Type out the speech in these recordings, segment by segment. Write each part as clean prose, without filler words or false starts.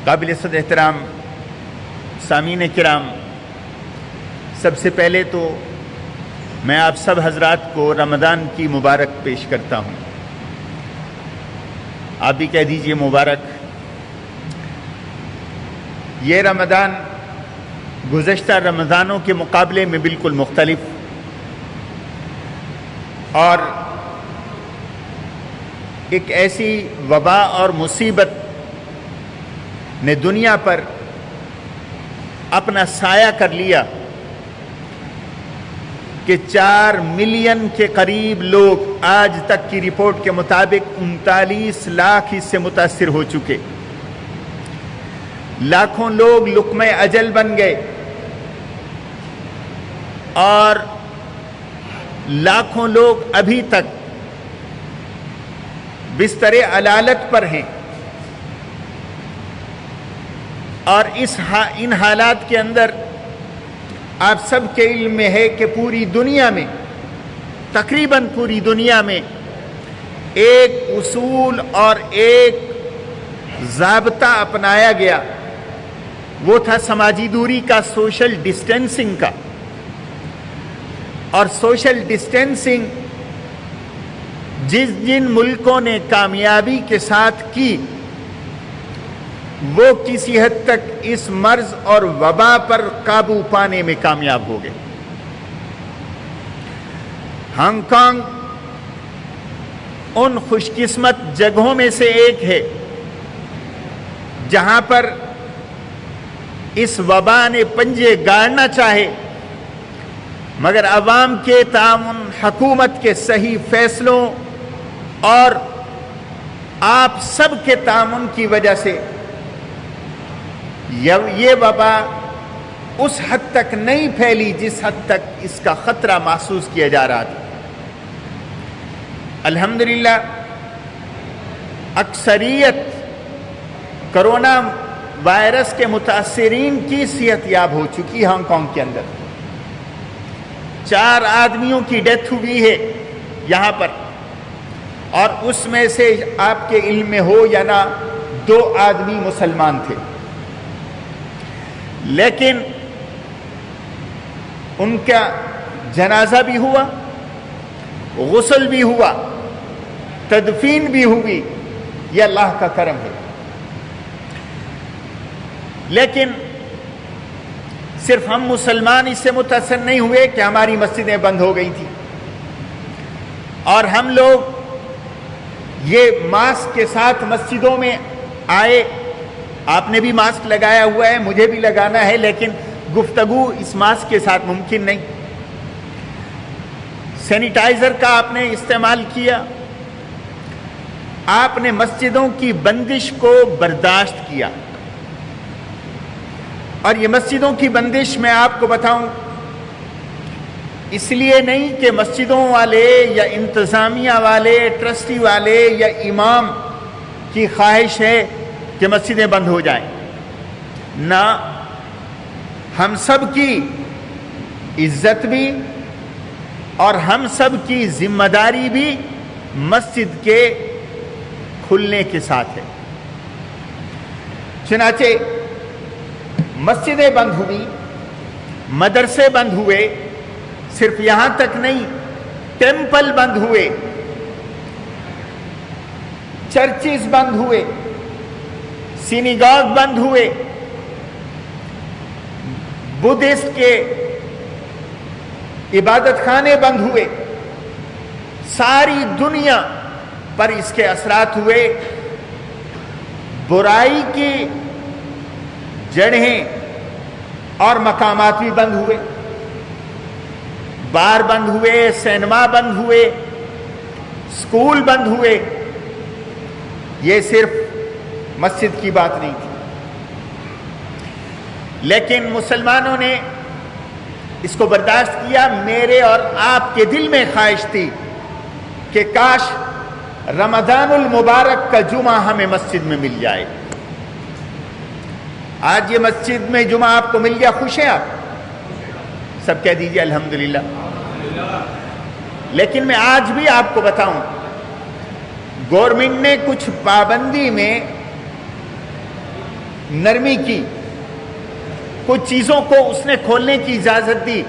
قابل صد احترام سامعین کرام، سب سے پہلے تو میں آپ سب حضرات کو رمضان کی مبارک پیش کرتا ہوں۔ آپ بھی کہہ دیجئے مبارک۔ یہ رمضان گزشتہ رمضانوں کے مقابلے میں بالکل مختلف اور ایک ایسی وبا اور مصیبت نے دنیا پر اپنا سایہ کر لیا کہ 4 ملین کے قریب لوگ آج تک کی رپورٹ کے مطابق 39 لاکھ اس سے متاثر ہو چکے۔ لاکھوں لوگ لقمہ اجل بن گئے اور لاکھوں لوگ ابھی تک بستر علالت پر ہیں، اور ان حالات کے اندر آپ سب کے علم میں ہے کہ پوری دنیا میں، تقریباً پوری دنیا میں ایک اصول اور ایک ضابطہ اپنایا گیا، وہ تھا سماجی دوری کا، سوشل ڈسٹینسنگ کا۔ اور سوشل ڈسٹینسنگ جن ملکوں نے کامیابی کے ساتھ کی، وہ کسی حد تک اس مرض اور وبا پر قابو پانے میں کامیاب ہو گئے۔ ہانگ کانگ ان خوش قسمت جگہوں میں سے ایک ہے جہاں پر اس وبا نے پنجے گاڑنا چاہے، مگر عوام کے تعاون، حکومت کے صحیح فیصلوں اور آپ سب کے تعاون کی وجہ سے یہ وبا اس حد تک نہیں پھیلی جس حد تک اس کا خطرہ محسوس کیا جا رہا تھا۔ الحمدللہ اکثریت کرونا وائرس کے متاثرین کی صحت یاب ہو چکی۔ ہانگ کانگ کے اندر 4 آدمیوں کی ڈیتھ ہوئی ہے یہاں پر، اور اس میں سے آپ کے علم میں ہو یا نہ 2 آدمی مسلمان تھے، لیکن ان کا جنازہ بھی ہوا، غسل بھی ہوا، تدفین بھی ہوئی۔ یہ اللہ کا کرم ہے۔ لیکن صرف ہم مسلمان اس سے متاثر نہیں ہوئے کہ ہماری مسجدیں بند ہو گئی تھی اور ہم لوگ یہ ماسک کے ساتھ مسجدوں میں آئے۔ آپ نے بھی ماسک لگایا ہوا ہے، مجھے بھی لگانا ہے، لیکن گفتگو اس ماسک کے ساتھ ممکن نہیں۔ سینیٹائزر کا آپ نے استعمال کیا، آپ نے مسجدوں کی بندش کو برداشت کیا۔ اور یہ مسجدوں کی بندش میں آپ کو بتاؤں، اس لیے نہیں کہ مسجدوں والے یا انتظامیہ والے، ٹرسٹی والے یا امام کی خواہش ہے کہ مسجدیں بند ہو جائیں، نہ، ہم سب کی عزت بھی اور ہم سب کی ذمہ داری بھی مسجد کے کھلنے کے ساتھ ہے۔ چنانچہ مسجدیں بند ہوئی، مدرسے بند ہوئے، صرف یہاں تک نہیں، ٹیمپل بند ہوئے، چرچز بند ہوئے، سینیگاگ بند ہوئے، بدھسٹ کے عبادت خانے بند ہوئے۔ ساری دنیا پر اس کے اثرات ہوئے۔ برائی کی جڑیں اور مقامات بھی بند ہوئے، بار بند ہوئے، سینما بند ہوئے، اسکول بند ہوئے۔ یہ صرف مسجد کی بات نہیں تھی، لیکن مسلمانوں نے اس کو برداشت کیا۔ میرے اور آپ کے دل میں خواہش تھی کہ کاش رمضان المبارک کا جمعہ ہمیں مسجد میں مل جائے۔ آج یہ مسجد میں جمعہ آپ کو مل گیا، خوش ہیں آپ؟ سب کہہ دیجئے الحمدللہ۔ لیکن میں آج بھی آپ کو بتاؤں، گورنمنٹ نے کچھ پابندی میں نرمی کی، کچھ چیزوں کو اس نے کھولنے کی اجازت دی،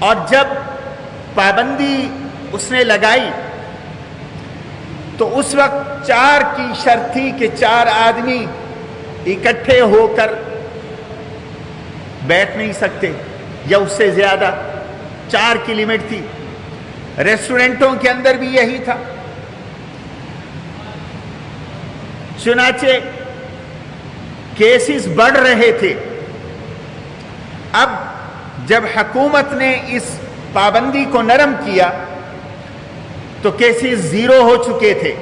اور جب پابندی اس نے لگائی تو اس وقت 4 کی شرط تھی کہ 4 آدمی اکٹھے ہو کر بیٹھ نہیں سکتے یا اس سے زیادہ، 4 کی لمٹ تھی۔ ریسٹورنٹوں کے اندر بھی یہی تھا۔ چنانچہ کیسز بڑھ رہے تھے۔ اب جب حکومت نے اس پابندی کو نرم کیا تو کیسز 0 ہو چکے تھے۔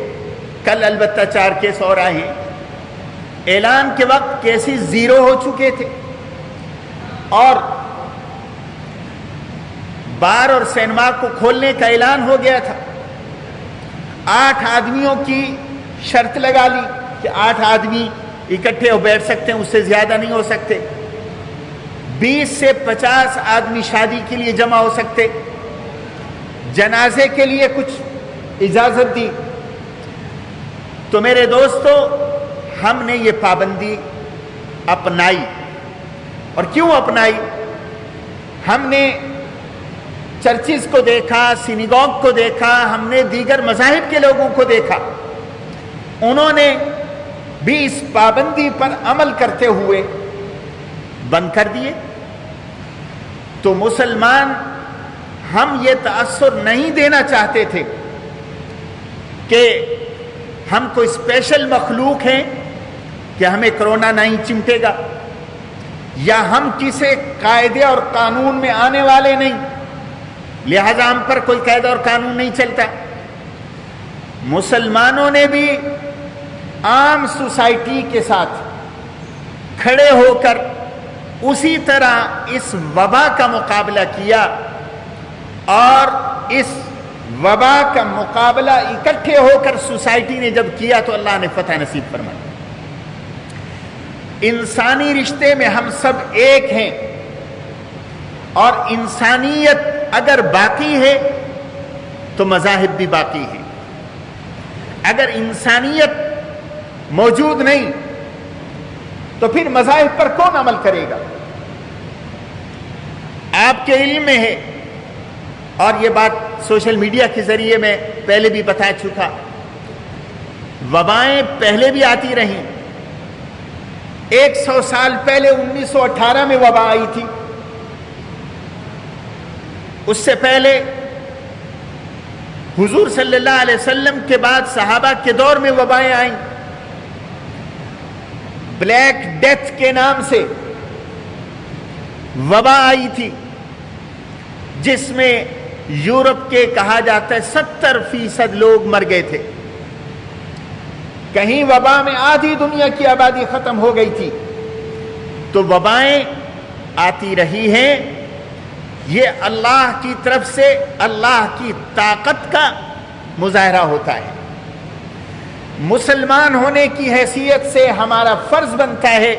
کل البتہ 4 کیس اور آئے ہیں۔ اعلان کے وقت کیسز 0 ہو چکے تھے، اور بار اور سینما کو کھولنے کا اعلان ہو گیا تھا۔ 8 آدمیوں کی شرط لگا لی کہ 8 آدمی اکٹھے ہو بیٹھ سکتے ہیں، اس سے زیادہ نہیں ہو سکتے۔ 20 سے 50 آدمی شادی کے لیے جمع ہو سکتے۔ جنازے کے لیے کچھ اجازت دی۔ تو میرے دوستو، ہم نے یہ پابندی اپنائی۔ اور کیوں اپنائی؟ ہم نے چرچز کو دیکھا، سینیگوگ کو دیکھا، ہم نے دیگر مذاہب کے لوگوں کو دیکھا، انہوں نے بھی اس پابندی پر عمل کرتے ہوئے بند کر دیے۔ تو مسلمان ہم یہ تاثر نہیں دینا چاہتے تھے کہ ہم کوئی اسپیشل مخلوق ہیں کہ ہمیں کرونا نہیں چمٹے گا، یا ہم کسی قاعدے اور قانون میں آنے والے نہیں، لہذا ہم پر کوئی قاعدہ اور قانون نہیں چلتا۔ مسلمانوں نے بھی عام سوسائٹی کے ساتھ کھڑے ہو کر اسی طرح اس وبا کا مقابلہ کیا، اور اس وبا کا مقابلہ اکٹھے ہو کر سوسائٹی نے جب کیا تو اللہ نے فتح نصیب فرمائی۔ انسانی رشتے میں ہم سب ایک ہیں، اور انسانیت اگر باقی ہے تو مذاہب بھی باقی ہیں۔ اگر انسانیت موجود نہیں تو پھر مذاہب پر کون عمل کرے گا؟ آپ کے علم میں ہے، اور یہ بات سوشل میڈیا کے ذریعے میں پہلے بھی بتا چکا، وبائیں پہلے بھی آتی رہیں۔ 100 سال پہلے 1918 میں وبا آئی تھی، اس سے پہلے حضور صلی اللہ علیہ وسلم کے بعد صحابہ کے دور میں وبائیں آئیں۔ بلیک ڈیتھ کے نام سے وبا آئی تھی، جس میں یورپ کے کہا جاتا ہے 70% لوگ مر گئے تھے۔ کہیں وبا میں آدھی دنیا کی آبادی ختم ہو گئی تھی۔ تو وبائیں آتی رہی ہیں، یہ اللہ کی طرف سے اللہ کی طاقت کا مظاہرہ ہوتا ہے۔ مسلمان ہونے کی حیثیت سے ہمارا فرض بنتا ہے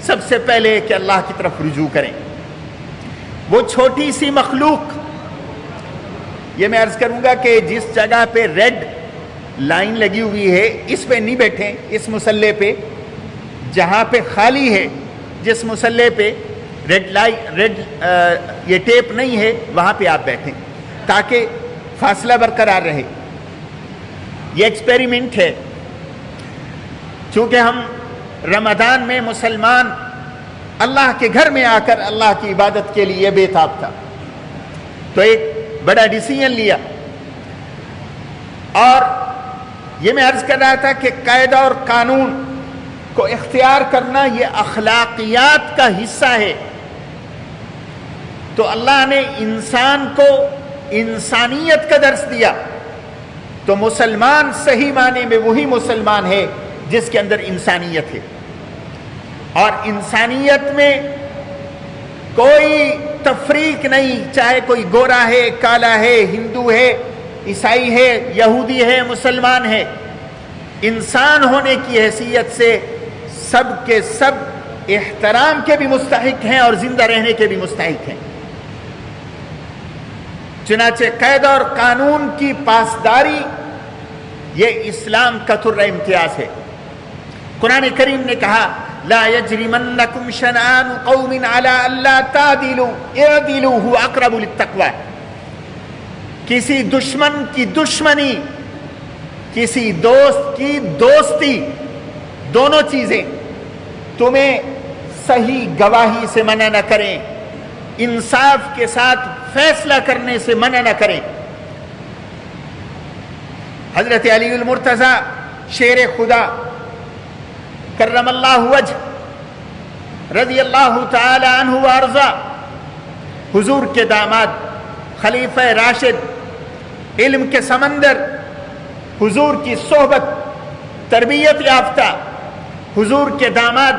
سب سے پہلے کہ اللہ کی طرف رجوع کریں۔ وہ چھوٹی سی مخلوق، یہ میں عرض کروں گا کہ جس جگہ پہ ریڈ لائن لگی ہوئی ہے اس پہ نہیں بیٹھیں، اس مسلح پہ جہاں پہ خالی ہے، جس مسلح پہ ریڈ یہ ٹیپ نہیں ہے وہاں پہ آپ بیٹھیں تاکہ فاصلہ برقرار رہے۔ یہ ایکسپیریمنٹ ہے، چونکہ ہم رمضان میں مسلمان اللہ کے گھر میں آ کر اللہ کی عبادت کے لیے بے تاب تھا، تو ایک بڑا ڈیسیژن لیا۔ اور یہ میں عرض کر رہا تھا کہ قاعدہ اور قانون کو اختیار کرنا یہ اخلاقیات کا حصہ ہے۔ تو اللہ نے انسان کو انسانیت کا درس دیا، تو مسلمان صحیح معنی میں وہی مسلمان ہے جس کے اندر انسانیت ہے، اور انسانیت میں کوئی تفریق نہیں، چاہے کوئی گورا ہے، کالا ہے، ہندو ہے، عیسائی ہے، یہودی ہے، مسلمان ہے۔ انسان ہونے کی حیثیت سے سب کے سب احترام کے بھی مستحق ہیں اور زندہ رہنے کے بھی مستحق ہیں۔ چنانچہ قاعدہ اور قانون کی پاسداری یہ اسلام کا طر امتیاز ہے۔ قرآن کریم نے کہا لا یجرمنکم شنآن قوم علی الا تعدلوا اعدلوا هو اقرب للتقوی. کسی دشمن کی دشمنی، کسی دوست کی دوستی، دونوں چیزیں تمہیں صحیح گواہی سے منع نہ کریں، انصاف کے ساتھ فیصلہ کرنے سے منع نہ کریں. حضرت علی المرتضیٰ شیر خدا کرم اللہ وجہ رضی اللہ تعالی عنہ وارضا، حضور کے داماد، خلیفہ راشد، علم کے سمندر، حضور کی صحبت، تربیت یافتہ، حضور کے داماد،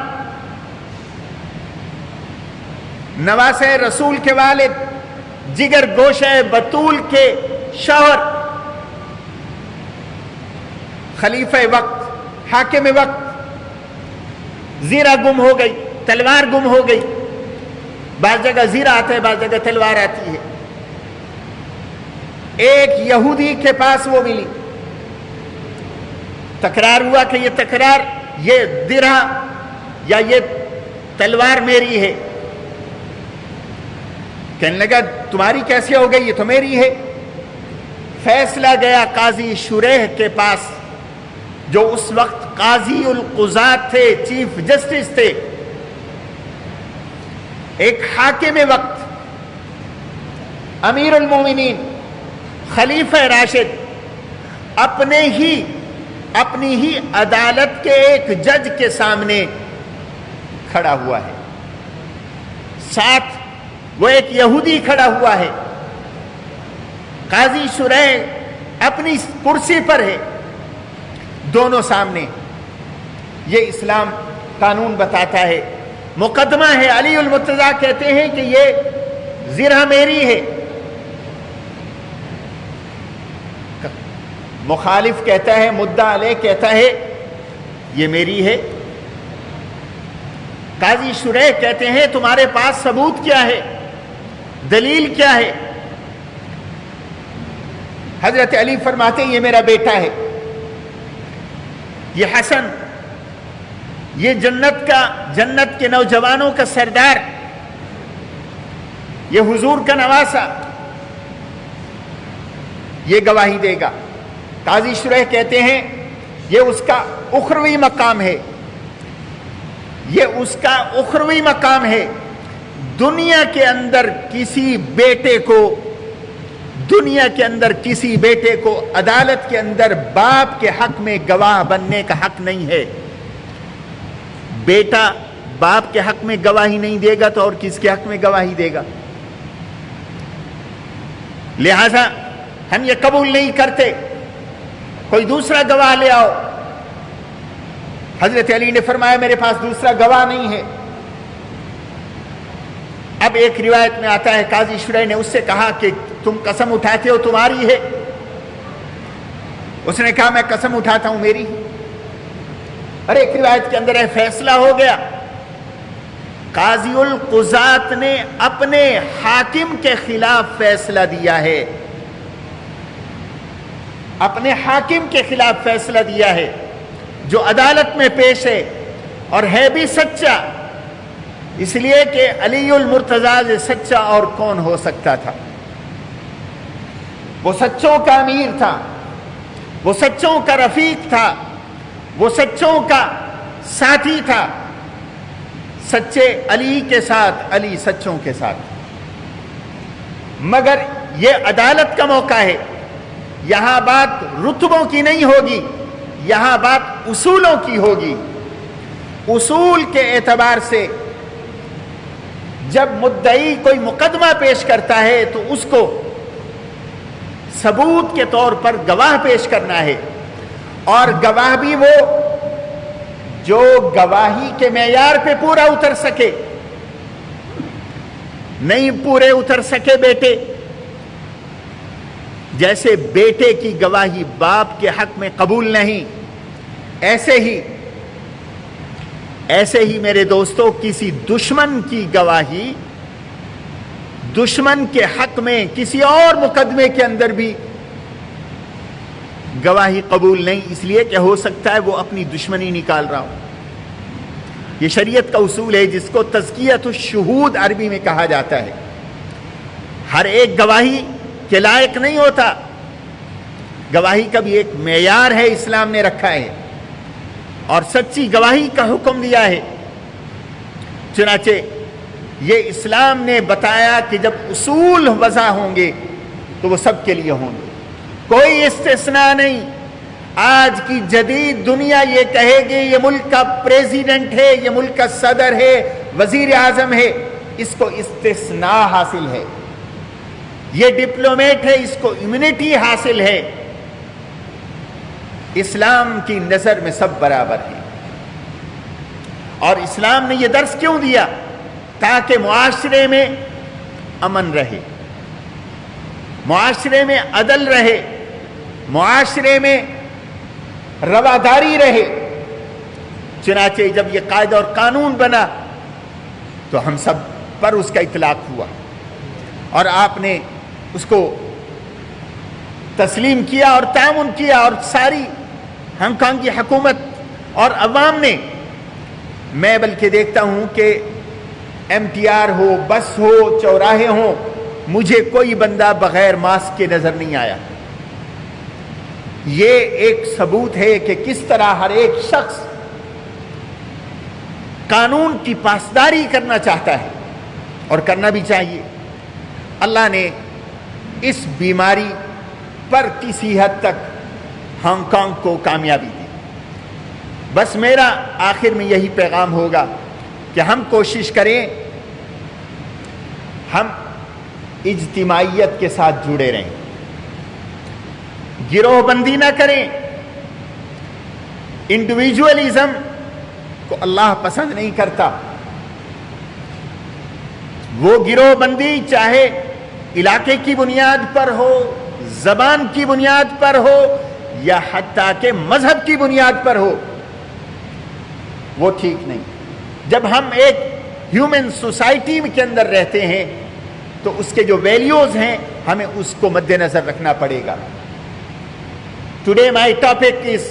نواسہ رسول کے والد، جگر گوشہ بطول کے شوہر، خلیفہ وقت، حاکم وقت، زیرہ گم ہو گئی، تلوار گم ہو گئی. بعض جگہ زیرہ آتا ہے، بعض جگہ تلوار آتی ہے. ایک یہودی کے پاس وہ ملی، تکرار ہوا کہ یہ تکرار، یہ درہ یا یہ تلوار میری ہے. کہنے لگا تمہاری کیسے ہو گئی، یہ تو میری ہے. فیصلہ گیا قاضی شریح کے پاس، جو اس وقت قاضی القضات تھے، چیف جسٹس تھے، ایک حاکم وقت، امیر المومنین، خلیفہ راشد، اپنی ہی عدالت کے ایک جج کے سامنے کھڑا ہوا ہے. ساتھ وہ ایک یہودی کھڑا ہوا ہے. قاضی شریح اپنی کرسی پر ہے، دونوں سامنے. یہ اسلام قانون بتاتا ہے، مقدمہ ہے. علی المرتضیٰ کہتے ہیں کہ یہ زرہ میری ہے، مخالف کہتا ہے، مدعا علیہ کہتا ہے یہ میری ہے. قاضی شریح کہتے ہیں تمہارے پاس ثبوت کیا ہے، دلیل کیا ہے؟ حضرت علی فرماتے ہیں یہ میرا بیٹا ہے، یہ حسن، یہ جنت کے نوجوانوں کا سردار، یہ حضور کا نواسہ، یہ گواہی دے گا. قاضی شریح کہتے ہیں یہ اس کا اخروی مقام ہے، یہ اس کا اخروی مقام ہے. دنیا کے اندر کسی بیٹے کو عدالت کے اندر باپ کے حق میں گواہ بننے کا حق نہیں ہے. بیٹا باپ کے حق میں گواہی نہیں دے گا تو اور کس کے حق میں گواہی دے گا؟ لہذا ہم یہ قبول نہیں کرتے، کوئی دوسرا گواہ لے آؤ. حضرت علی نے فرمایا میرے پاس دوسرا گواہ نہیں ہے. اب ایک روایت میں آتا ہے قاضی شریح نے اس سے کہا کہ تم قسم اٹھاتے ہو تمہاری ہے؟ اس نے کہا میں قسم اٹھاتا ہوں میری. اور ایک روایت کے اندر ہے فیصلہ ہو گیا. قاضی القضات نے اپنے حاکم کے خلاف فیصلہ دیا ہے، اپنے حاکم کے خلاف فیصلہ دیا ہے جو عدالت میں پیش ہے، اور ہے بھی سچا، اس لیے کہ علی المرتضیٰ سے سچا اور کون ہو سکتا تھا؟ وہ سچوں کا امیر تھا، وہ سچوں کا رفیق تھا، وہ سچوں کا ساتھی تھا. سچے علی کے ساتھ، علی سچوں کے ساتھ. مگر یہ عدالت کا موقع ہے، یہاں بات رتبوں کی نہیں ہوگی، یہاں بات اصولوں کی ہوگی. اصول کے اعتبار سے جب مدعی کوئی مقدمہ پیش کرتا ہے تو اس کو ثبوت کے طور پر گواہ پیش کرنا ہے، اور گواہ بھی وہ جو گواہی کے معیار پہ پورا اتر سکے. نہیں پورے اتر سکے بیٹے، جیسے بیٹے کی گواہی باپ کے حق میں قبول نہیں، ایسے ہی میرے دوستو کسی دشمن کی گواہی دشمن کے حق میں کسی اور مقدمے کے اندر بھی گواہی قبول نہیں، اس لیے کہ ہو سکتا ہے وہ اپنی دشمنی نکال رہا ہو. یہ شریعت کا اصول ہے جس کو تزکیۃ الشہود عربی میں کہا جاتا ہے. ہر ایک گواہی کے لائق نہیں ہوتا. گواہی کا بھی ایک معیار ہے اسلام نے رکھا ہے اور سچی گواہی کا حکم دیا ہے. چنانچہ یہ اسلام نے بتایا کہ جب اصول وضع ہوں گے تو وہ سب کے لیے ہوں گے, کوئی استثناء نہیں. آج کی جدید دنیا یہ کہے گی یہ ملک کا پریزیڈنٹ ہے, یہ ملک کا صدر ہے, وزیر اعظم ہے, اس کو استثناء حاصل ہے. یہ ڈپلومیٹ ہے, اس کو امیونٹی حاصل ہے. اسلام کی نظر میں سب برابر ہیں. اور اسلام نے یہ درس کیوں دیا؟ تاکہ معاشرے میں امن رہے, معاشرے میں عدل رہے, معاشرے میں رواداری رہے. چنانچہ جب یہ قاعدہ اور قانون بنا تو ہم سب پر اس کا اطلاق ہوا اور آپ نے اس کو تسلیم کیا اور تعاون کیا, اور ساری ہانگ کانگ کی حکومت اور عوام نے. میں بلکہ دیکھتا ہوں کہ ایم ٹی آر ہو, بس ہو, چوراہے ہوں, مجھے کوئی بندہ بغیر ماسک کے نظر نہیں آیا. یہ ایک ثبوت ہے کہ کس طرح ہر ایک شخص قانون کی پاسداری کرنا چاہتا ہے اور کرنا بھی چاہیے. اللہ نے اس بیماری پر کسی حد تک ہانگ کانگ کو کامیابی دی. بس میرا آخر میں یہی پیغام ہوگا کہ ہم کوشش کریں, ہم اجتماعیت کے ساتھ جڑے رہیں, گروہ بندی نہ کریں. انڈیویجولزم کو اللہ پسند نہیں کرتا. وہ گروہ بندی چاہے علاقے کی بنیاد پر ہو, زبان کی بنیاد پر ہو, یا حتیٰ کہ مذہب کی بنیاد پر ہو, وہ ٹھیک نہیں. جب ہم ایک ہیومن سوسائٹی کے اندر رہتے ہیں تو اس کے جو ویلیوز ہیں ہمیں اس کو مد نظر رکھنا پڑے گا. Today my topic is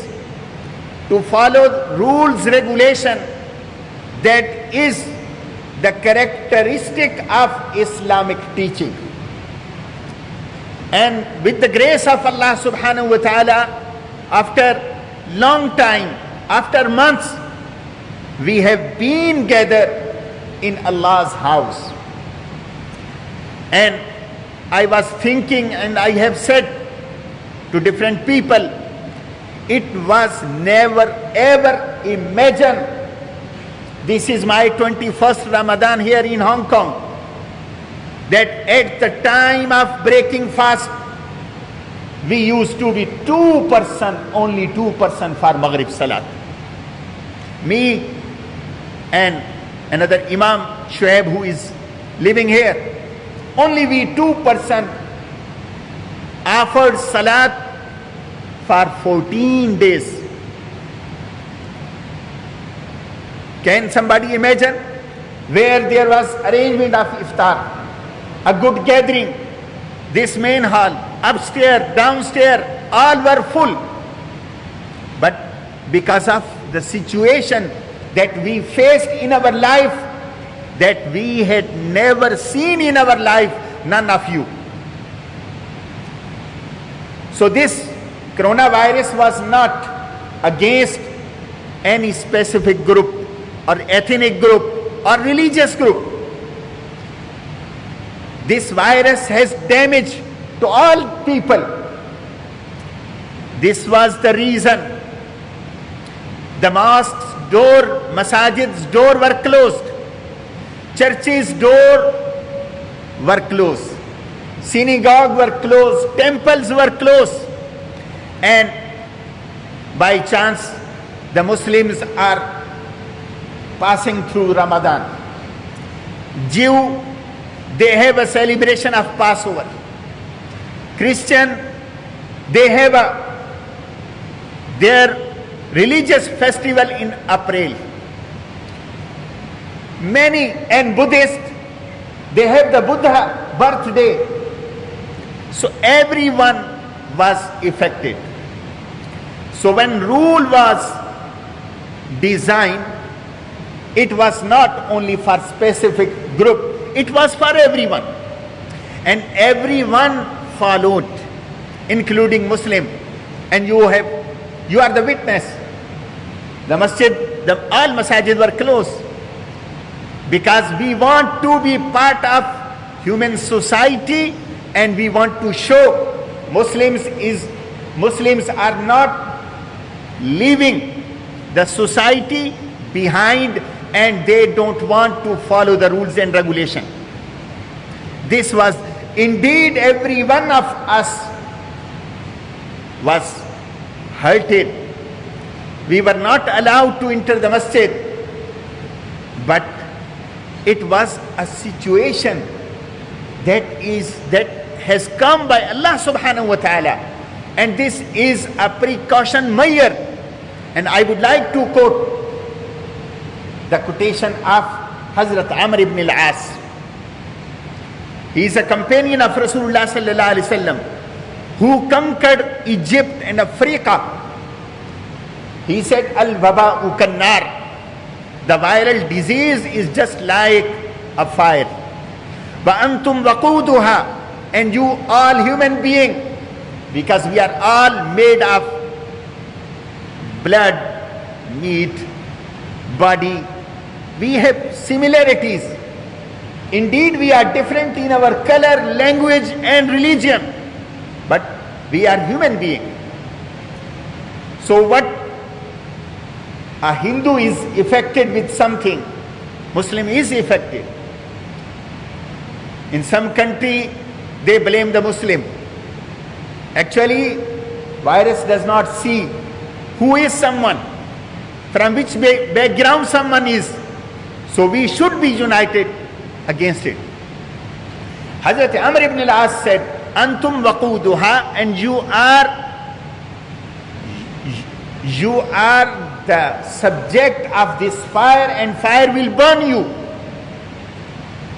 to follow rules, regulation that is the characteristic of Islamic teaching. And with the grace of Allah subhanahu wa ta'ala, after long time, after months, we have been gathered in Allah's house. And I was thinking and I have said to different people, it was never ever imagined. This is my 21st Ramadan here in Hong Kong, that at the time of breaking fast, we used to be 2%, only 2% for Maghrib Salat. Me and another Imam Shuaib who is living here, only we 2% offered Salat for 14 days. Can somebody imagine where there was arrangement of iftar, a good gathering, this main hall, upstairs, downstairs, all were full. But because of the situation that we faced in our life, that we had never seen in our life, none of you. So this coronavirus was not against any specific group or ethnic group or religious group. This virus has damaged to all people. This was the reason the mosques door, masajid's door were closed, churches door were closed, synagogue were closed, temples were closed, and by chance the Muslims are passing through Ramadan. Jew, they have a celebration of Passover. Christian, they have their religious festival in April. Many, and Buddhists, they have the Buddha birthday. So everyone was affected. So when rule was designed, It was not only for specific group, it was for everyone. And everyone followed, including Muslim. And you are the witness. The all masajid were closed. Because we want to be part of human society, and we want to show Muslims are not leaving the society behind, and they don't want to follow the rules and regulation. This was indeed, every one of us was hurted. We were not allowed to enter the masjid, but it was a situation that has come by Allah subhanahu wa ta'ala, and this is a precaution measure. And I would like to quote the quotation of Hazrat Amr ibn al-As. He is a companion of Rasulullah sallallahu alaihi wasallam who conquered Egypt and Africa. He said, Al-Waba'u Kannar, the viral disease is just like a fire. Wa-antum waquduha, and you all human being, because we are all made of blood, meat, body. We have similarities. Indeed, we are different in our color, language, and religion, but we are human beings. So what a Hindu is affected with something, Muslim is affected. In some country, they blame the Muslim. Actually, virus does not see who is someone, from which background someone is. So we should be united against it. Hazrat Amr ibn al-As said, Antum waquduha, and you are the subject of this fire, and fire will burn you.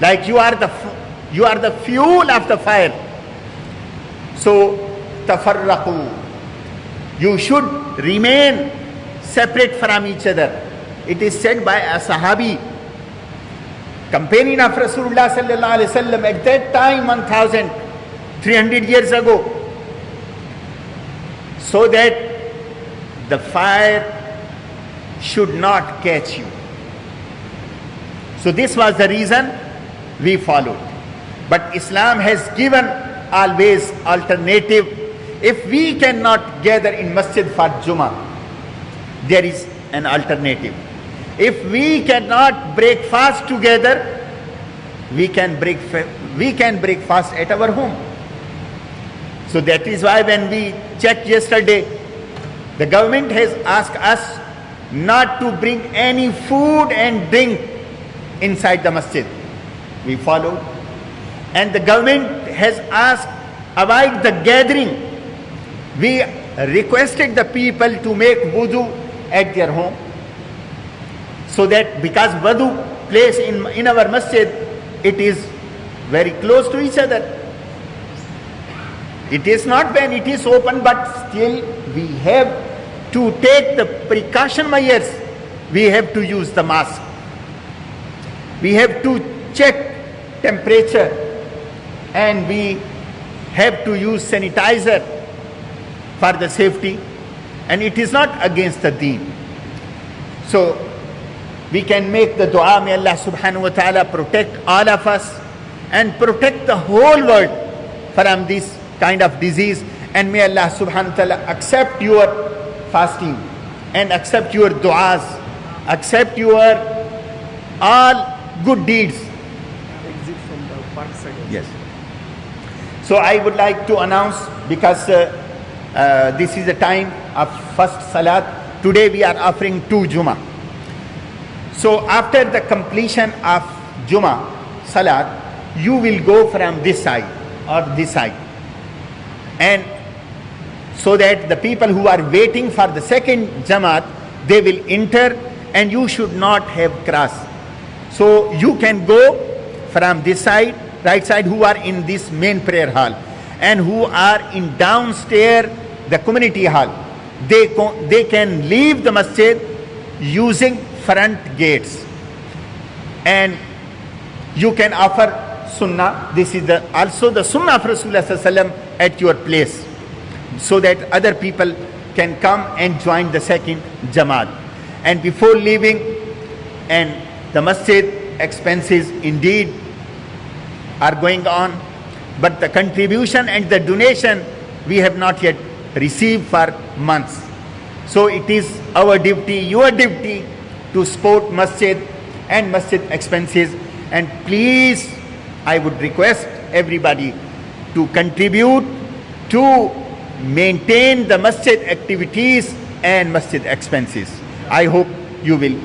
Like you are the fuel of the fire. So tafarraqu, you should remain separate from each other. It is said by a Sahabi, companion of Rasulullah sallallahu alaihi wasallam, at that time 1300 years ago, so that the fire should not catch you. So this was the reason we followed. But Islam has given always alternative. If we cannot gather in masjid for Jummah, there is an alternative. If we cannot break fast together, we can break fast at our home. So that is why when we checked yesterday, the government has asked us not to bring any food and drink inside the masjid. We followed. And the government has asked, avoid the gathering. We requested the people to make wudu at their home. So that, because wudu place in our masjid, it is very close to each other. It is not when it is open, but still we have to take the precaution measures. We have to use the mask. We have to check temperature, and we have to use sanitizer for the safety, and it is not against the deen. So we can make the dua, may Allah subhanahu wa ta'ala protect all of us and protect the whole world from this kind of disease, and may Allah subhanahu wa ta'ala accept your fasting and accept your du'as, accept your all good deeds. Exit from the park side. Yes. So I would like to announce, because this is the time of first salat. Today we are offering 2 Jummah. So after the completion of Jummah salat, you will go from this side or this side, and so that the people who are waiting for the second Jamaat, they will enter, and you should not have cross. So you can go from this side, right side, who are in this main prayer hall, and who are in downstairs, the community hall. They can leave the masjid using front gates. and you can offer sunnah. This is also the sunnah of Rasulullah sallallahu alaihi wasallam at your place, so that other people can come and join the second Jamaat. And before leaving, and the masjid expenses indeed are going on, but the contribution and the donation we have not yet received for months. So it is our duty, your duty, to support masjid and masjid expenses. And please, I would request everybody to contribute to maintain the masjid activities and masjid expenses. I hope you will.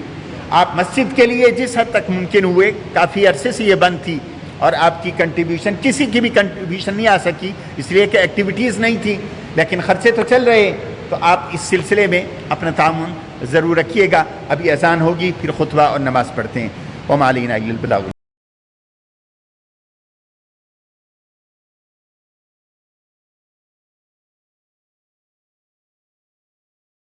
آپ مسجد کے لیے جس حد تک ممکن ہوئے، کافی عرصے سے یہ بند تھی اور آپ کی کنٹریبیوشن، کسی کی بھی کنٹریبیوشن نہیں آ سکی اس لیے کہ ایکٹیویٹیز نہیں تھی، لیکن خرچے تو چل رہے. تو آپ اس سلسلے میں اپنا تعاون ضرور رکھیے گا. ابھی اذان ہوگی، پھر خطبہ اور نماز پڑھتے ہیں. وما علینا الا البلاغ.